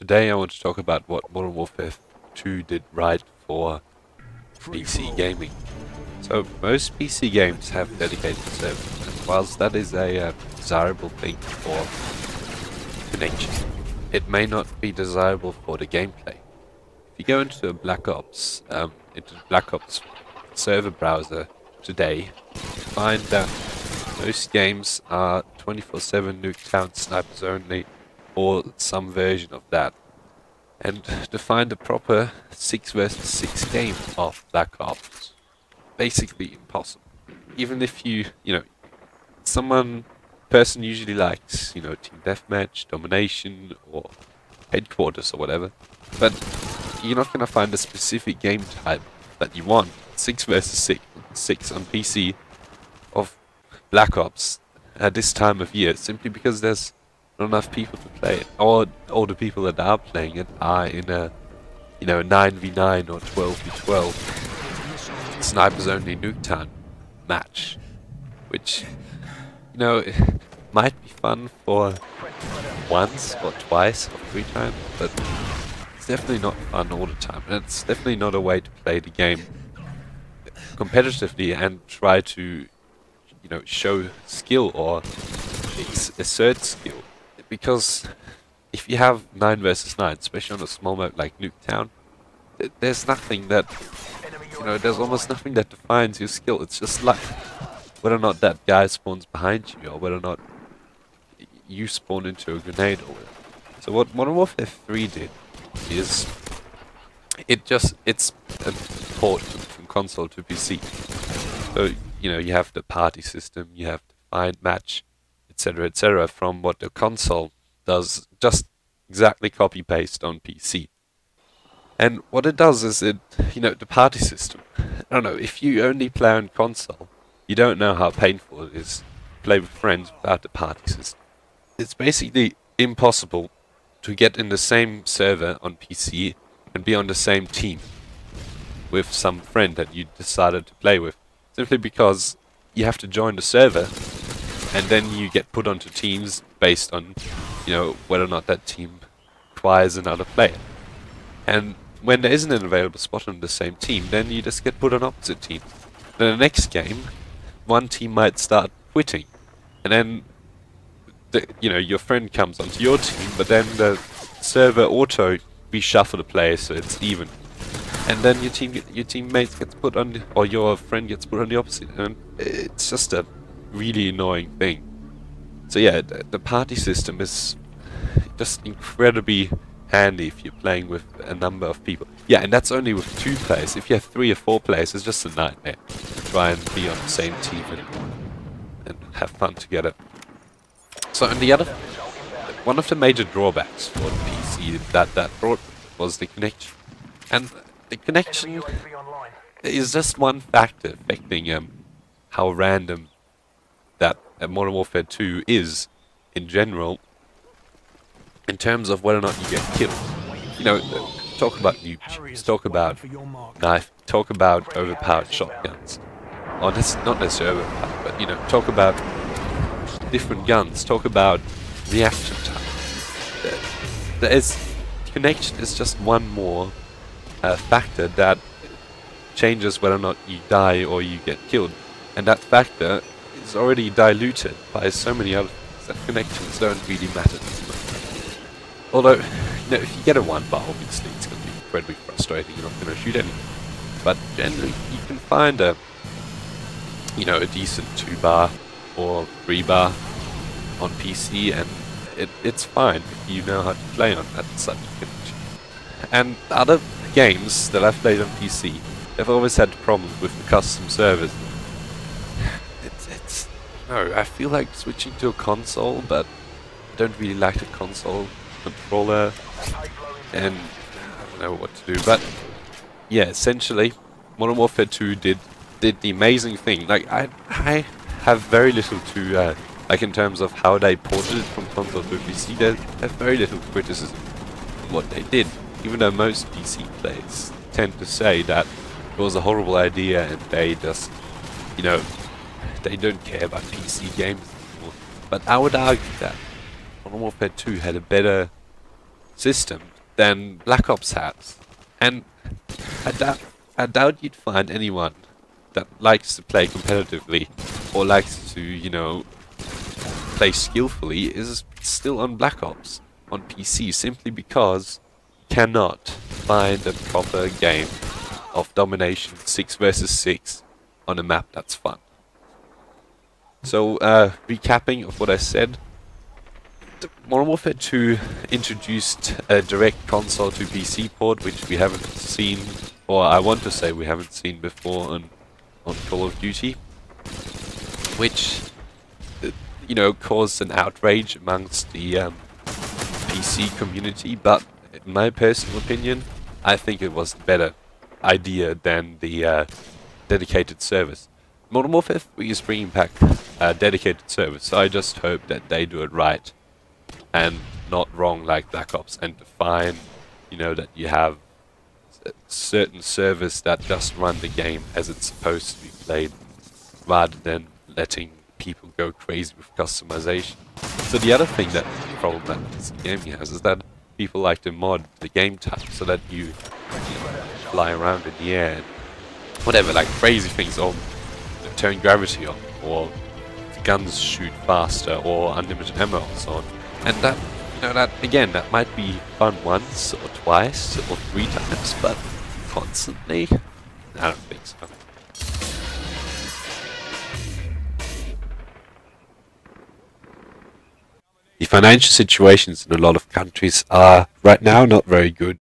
Today I want to talk about what Modern Warfare 2 did right for PC gaming. So most PC games have dedicated servers, and whilst that is a desirable thing for connection, it may not be desirable for the gameplay. If you go into a Black Ops server browser today, you find that most games are 24/7 Nuketown snipers only, or some version of that. And to find a proper 6 versus 6 game of Black Ops, basically impossible. Even if person usually likes, team deathmatch, domination, or headquarters or whatever, but you're not gonna find a specific game type that you want. 6 versus 6 on PC of Black Ops at this time of year, simply because there's not enough people to play it, or all the people that are playing it are in a 9v9 or 12v12 snipers only Nuketown match, which it might be fun for once or twice or 3 times, but it's definitely not fun all the time, and it's definitely not a way to play the game competitively and try to show skill or assert skill. Because if you have 9 versus 9, especially on a small map like Nuketown, there's nothing that, there's almost nothing that defines your skill. It's just like whether or not that guy spawns behind you, or whether or not you spawn into a grenade or whatever. So what Modern Warfare 3 did is, it's a port from console to PC. So, you have the party system, you have the find match, etc., from what the console does, just exactly copy-paste on PC. And what it does is the party system. I don't know, if you only play on console, you don't know how painful it is to play with friends without the party system. It's basically impossible to get in the same server on PC and be on the same team with some friend that you decided to play with, simply because you have to join the server, and then you get put onto teams based on, whether or not that team requires another player. And when there isn't an available spot on the same team, then you just get put on opposite teams. Then the next game, one team might start quitting, and then your friend comes onto your team, but then the server auto reshuffle the players so it's even. And then your teammate gets put on, or your friend gets put on the opposite, and it's just a really annoying thing. So yeah, the party system is just incredibly handy if you're playing with a number of people. Yeah, and that's only with 2 players. If you have 3 or 4 players, it's just a nightmare to try and be on the same team and have fun together. So, and one of the major drawbacks for the PC that brought was the connection. And the connection is just one factor affecting how random that Modern Warfare 2 is in general, in terms of whether or not you get killed. Talk about noob, talk about knife, talk about overpowered shotguns. Or not necessarily overpowered, but talk about different guns, talk about reaction time. Connection is just one more factor that changes whether or not you die or you get killed, and that factor is already diluted by so many other things that connections don't really matter too much. Although, if you get a 1 bar, obviously it's going to be incredibly frustrating. You're not going to shoot anything, but generally you can find a decent 2 bar or 3 bar on PC, and it's fine if you know how to play on that such a connection. And other games that I've played on PC, they've always had problems with the custom servers. I feel like switching to a console, but I don't really like the console controller, and I don't know what to do. But yeah, essentially, Modern Warfare 2 did the amazing thing. Like, I have very little to in terms of how they ported it from console to PC. They have very little criticism of what they did, even though most PC players tend to say that it was a horrible idea and they just, they don't care about PC games anymore. But I would argue that Modern Warfare 2 had a better system than Black Ops has. And I doubt you'd find anyone that likes to play competitively or likes to, you know, play skillfully is still on Black Ops on PC, simply because you cannot find a proper game of domination 6 versus 6 on a map that's fun. So, recapping of what I said, Modern Warfare 2 introduced a direct console to PC port, which we haven't seen, or I want to say we haven't seen before on Call of Duty, which, you know, caused an outrage amongst the PC community, but in my personal opinion, I think it was a better idea than the dedicated service. Modern Warfare 3 is bringing back a dedicated service, so I just hope that they do it right and not wrong like Black Ops, and define, you know, that you have certain servers that just run the game as it's supposed to be played, rather than letting people go crazy with customization. So the other thing that problem that PC Gaming has is that people like to mod the game type so that you fly around in the air and whatever, like crazy things, or turn gravity on, or the guns shoot faster, or unlimited ammo and so on. And that, you know, that again, that might be fun once or twice or 3 times, but constantly, I don't think so. The financial situations in a lot of countries are right now not very good.